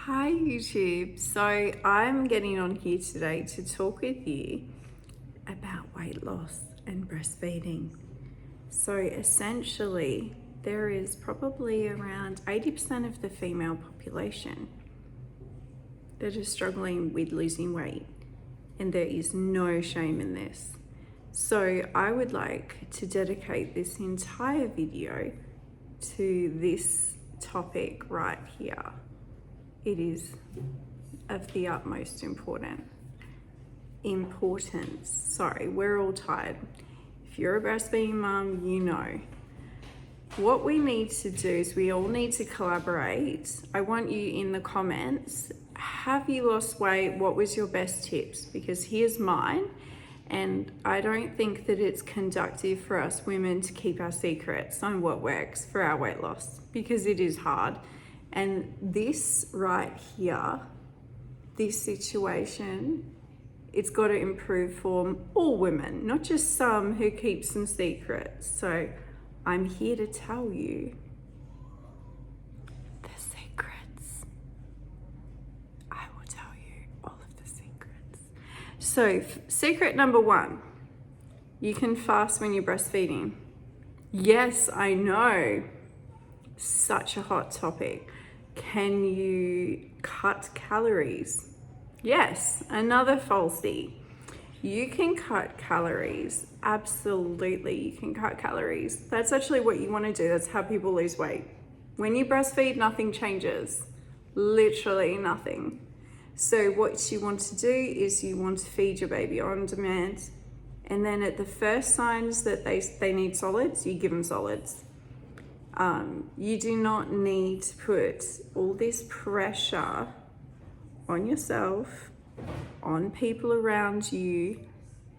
Hi YouTube. So I'm getting on here today to talk with you about weight loss and breastfeeding. So essentially, there is probably around 80% of the female population that is struggling with losing weight, and there is no shame in this. So I would like to dedicate this entire video to this topic right here. It is of the utmost importance. Sorry, we're all tired. If you're a breastfeeding mum, you know. What we need to do is we all need to collaborate. I want you in the comments, have you lost weight? What was your best tips? Because here's mine. And I don't think that it's conductive for us women to keep our secrets on what works for our weight loss, because it is hard. And this right here, this situation, it's got to improve for all women, not just some who keep some secrets. So I'm here to tell you the secrets. I will tell you all of the secrets. So secret number one, you can fast when you're breastfeeding. Yes, I know, such a hot topic. Can you cut calories? Yes, another falsie. You can cut calories. Absolutely, you can cut calories. That's actually what you want to do. That's how people lose weight. When you breastfeed, nothing changes. Literally nothing. So what you want to do is you want to feed your baby on demand. And then at the first signs that they need solids, you give them solids. You do not need to put all this pressure on yourself, on people around you,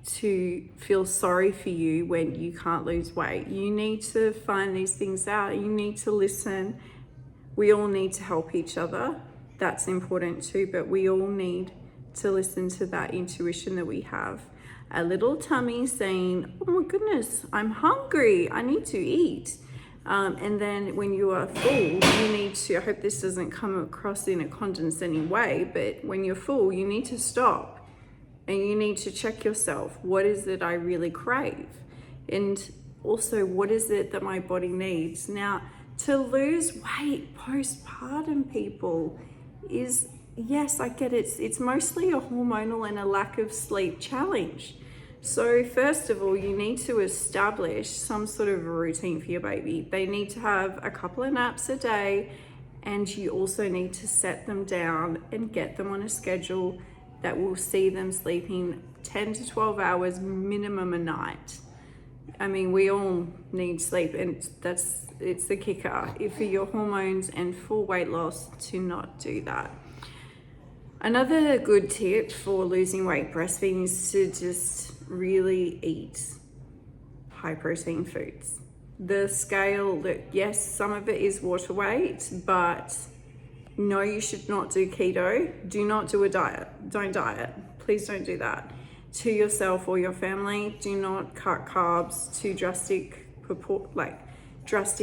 to feel sorry for you when you can't lose weight. You need to find these things out. You need to listen. We all need to help each other. That's important too, but we all need to listen to that intuition that we have. A little tummy saying, oh my goodness, I'm hungry, I need to eat. And then when you are full, you need to, I hope this doesn't come across in a condescending way, but when you're full, you need to stop and you need to check yourself. What is it I really crave? And also, what is it that my body needs? Now, to lose weight postpartum, people, is, yes, I get it. It's mostly a hormonal and a lack of sleep challenge. So first of all, you need to establish some sort of a routine for your baby. They need to have a couple of naps a day, and you also need to set them down and get them on a schedule that will see them sleeping 10 to 12 hours minimum a night. I mean, we all need sleep, and it's the kicker. If for your hormones and full weight loss, to not do that. Another good tip for losing weight breastfeeding is to just really eat high protein foods. The scale that, yes, some of it is water weight, but no, you should not do keto. Do not do a diet. Don't diet. Please don't do that. To yourself or your family, do not cut carbs to drastic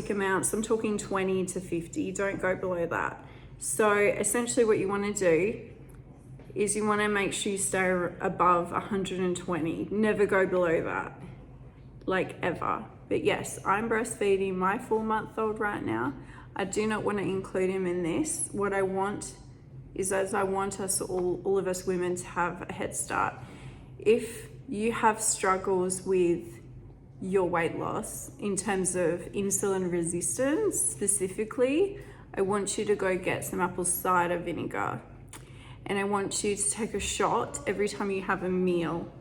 amounts. I'm talking 20 to 50. Don't go below that. So essentially what you want to do is you want to make sure you stay above 120. Never go below that, like ever. But yes, I'm breastfeeding my 4-month-old right now. I do not want to include him in this. What I want is, as I want us all of us women to have a head start. If you have struggles with your weight loss in terms of insulin resistance specifically, I want you to go get some apple cider vinegar. And I want you to take a shot every time you have a meal.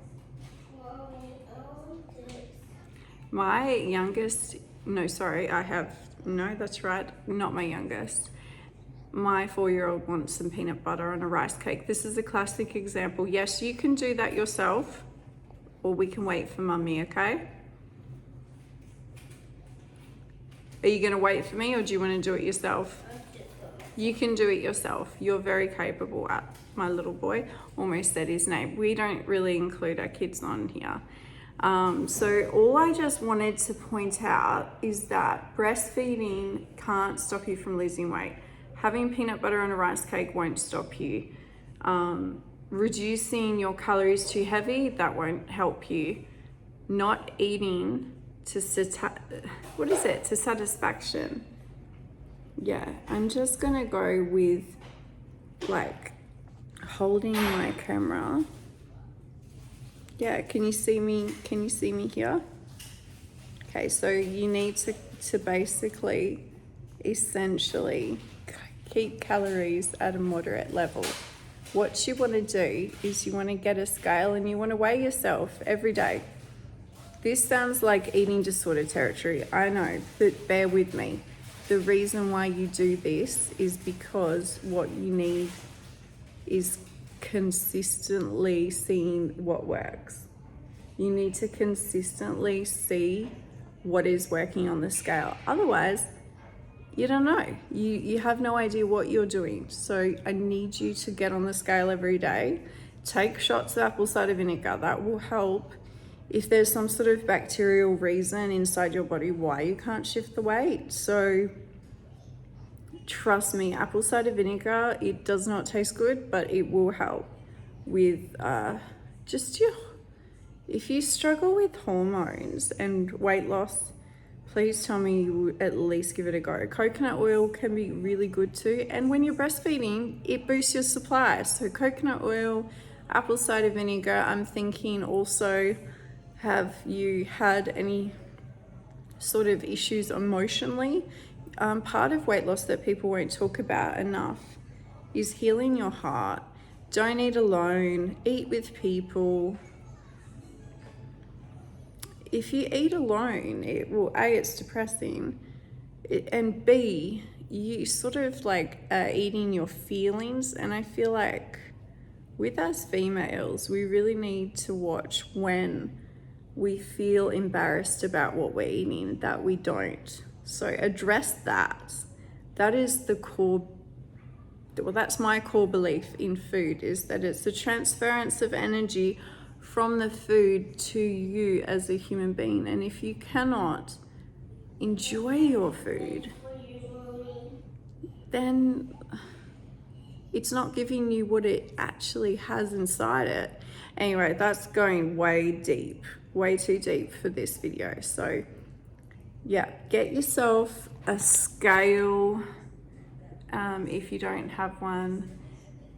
My youngest, that's right, not my youngest. My 4-year-old wants some peanut butter on a rice cake. This is a classic example. Yes, you can do that yourself, or we can wait for mummy, okay? Are you gonna wait for me, or do you wanna do it yourself? You can do it yourself. You're very capable at, my little boy almost said his name. We don't really include our kids on here. So all I just wanted to point out is that breastfeeding can't stop you from losing weight. Having peanut butter on a rice cake won't stop you. Reducing your calories too heavy, that won't help you. Not eating to satisfaction. Yeah, I'm just gonna go with like holding my camera. Yeah, can you see me? Can you see me here? Okay, so you need to basically, essentially, keep calories at a moderate level. What you want to do is you want to get a scale and you want to weigh yourself every day. This sounds like eating disorder territory, I know, but bear with me. The reason why you do this is because what you need is consistently seeing what works. You need to consistently see what is working on the scale. Otherwise, you don't know. You have no idea what you're doing. So I need you to get on the scale every day. Take shots of apple cider vinegar. That will help. If there's some sort of bacterial reason inside your body why you can't shift the weight. So trust me, apple cider vinegar, it does not taste good, but it will help with if you struggle with hormones and weight loss, please tell me you at least give it a go. Coconut oil can be really good too. And when you're breastfeeding, it boosts your supply. So coconut oil, apple cider vinegar. I'm thinking also, have you had any sort of issues emotionally? Part of weight loss that people won't talk about enough is healing your heart. Don't eat alone, eat with people. If you eat alone, it's depressing, and B, you sort of like are eating your feelings. And I feel like with us females, we really need to watch when we feel embarrassed about what we're eating, that we don't. So address that. That is the core, well, that's my core belief in food, is that it's the transference of energy from the food to you as a human being. And if you cannot enjoy your food, then it's not giving you what it actually has inside it. Anyway, that's going way deep, way too deep for this video. So yeah, get yourself a scale if you don't have one,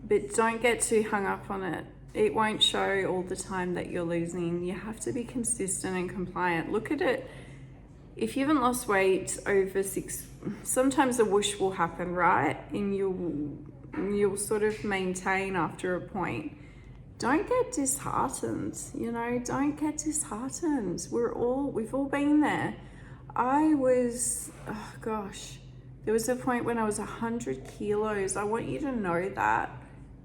but don't get too hung up on it. It won't show all the time that you're losing. You have to be consistent and compliant. Look at it. If you haven't lost weight over 6, sometimes a whoosh will happen, right? And you'll sort of maintain after a point. Don't get disheartened, don't get disheartened. We've all been there. There was a point when I was 100 kilos. I want you to know that.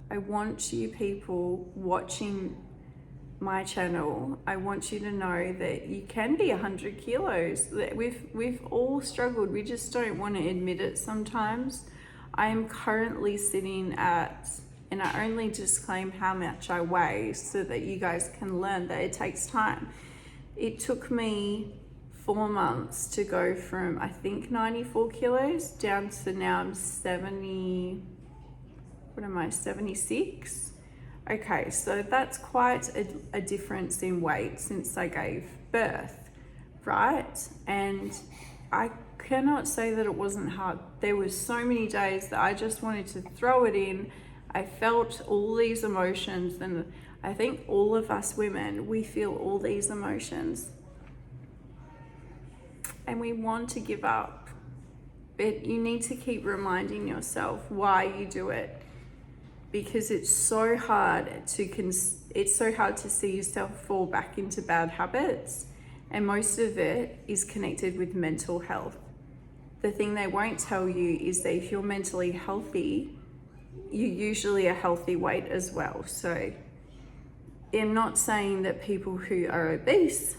I want you people watching my channel, I want you to know that you can be 100 kilos. We've all struggled. We just don't want to admit it sometimes. I am currently sitting at, and I only disclaim how much I weigh so that you guys can learn that it takes time. It took me 4 months to go from, I think, 94 kilos down to now I'm 76? Okay, so that's quite a difference in weight since I gave birth, right? And I cannot say that it wasn't hard. There were so many days that I just wanted to throw it in. I felt all these emotions, and I think all of us women, we feel all these emotions. And we want to give up, but you need to keep reminding yourself why you do it. Because it's so hard to see yourself fall back into bad habits, and most of it is connected with mental health. The thing they won't tell you is that if you're mentally healthy, you're usually a healthy weight as well. So I'm not saying that people who are obese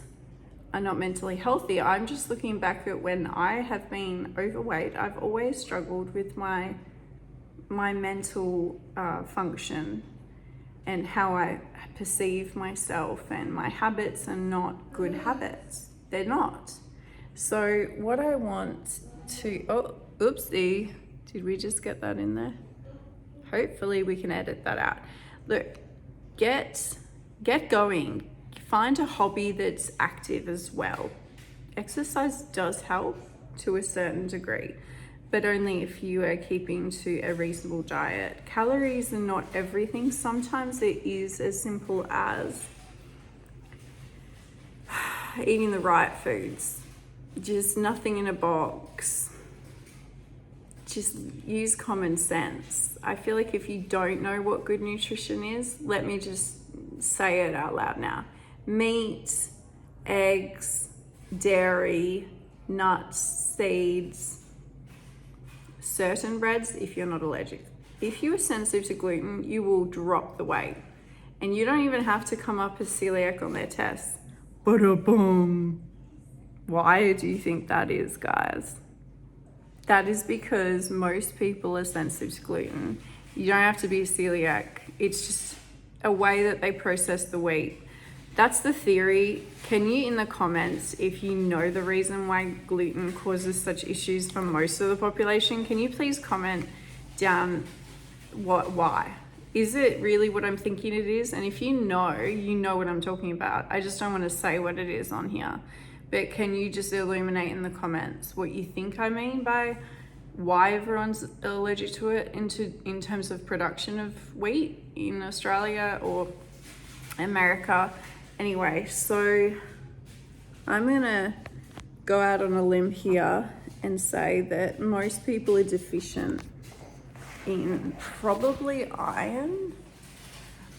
are not mentally healthy. I'm just looking back at when I have been overweight. I've always struggled with my mental function and how I perceive myself, and my habits are not good habits. They're not. So what I want to, did Did we just get that in there? Hopefully we can edit that out. Look, get going. Find a hobby that's active as well. Exercise does help to a certain degree, but only if you are keeping to a reasonable diet. Calories are not everything. Sometimes it is as simple as eating the right foods, just nothing in a box. Just use common sense. I feel like if you don't know what good nutrition is, let me just say it out loud now. Meat, eggs, dairy, nuts, seeds, certain breads if you're not allergic. If you are sensitive to gluten, you will drop the weight. And you don't even have to come up as celiac on their tests. Ba-da-bum. Why do you think that is, guys? That is because most people are sensitive to gluten. You don't have to be celiac. It's just a way that they process the wheat. That's the theory. Can you, in the comments, if you know the reason why gluten causes such issues for most of the population, can you please comment down why? Is it really what I'm thinking it is? And if you know what I'm talking about. I just don't want to say what it is on here. But can you just illuminate in the comments what you think I mean by why everyone's allergic to it in terms of production of wheat in Australia or America? Anyway, so I'm gonna go out on a limb here and say that most people are deficient in probably iron,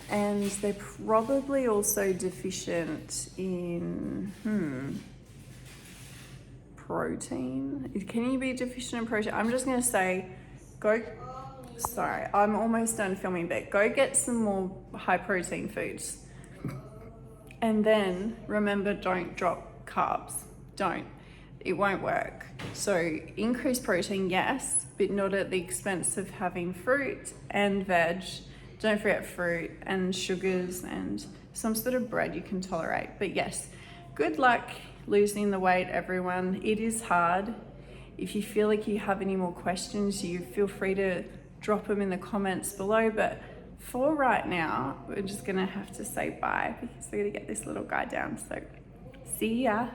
and they're probably also deficient in protein. Can you be deficient in protein? I'm just gonna say sorry, I'm almost done filming, but go get some more high protein foods. And then remember, don't drop carbs. Don't. It won't work. So increase protein, yes, but not at the expense of having fruit and veg. Don't forget fruit and sugars and some sort of bread you can tolerate. But yes, good luck losing the weight, everyone. It is hard. If you feel like you have any more questions, you feel free to drop them in the comments below. But for right now, we're just gonna have to say bye because we're gonna get this little guy down. So see ya.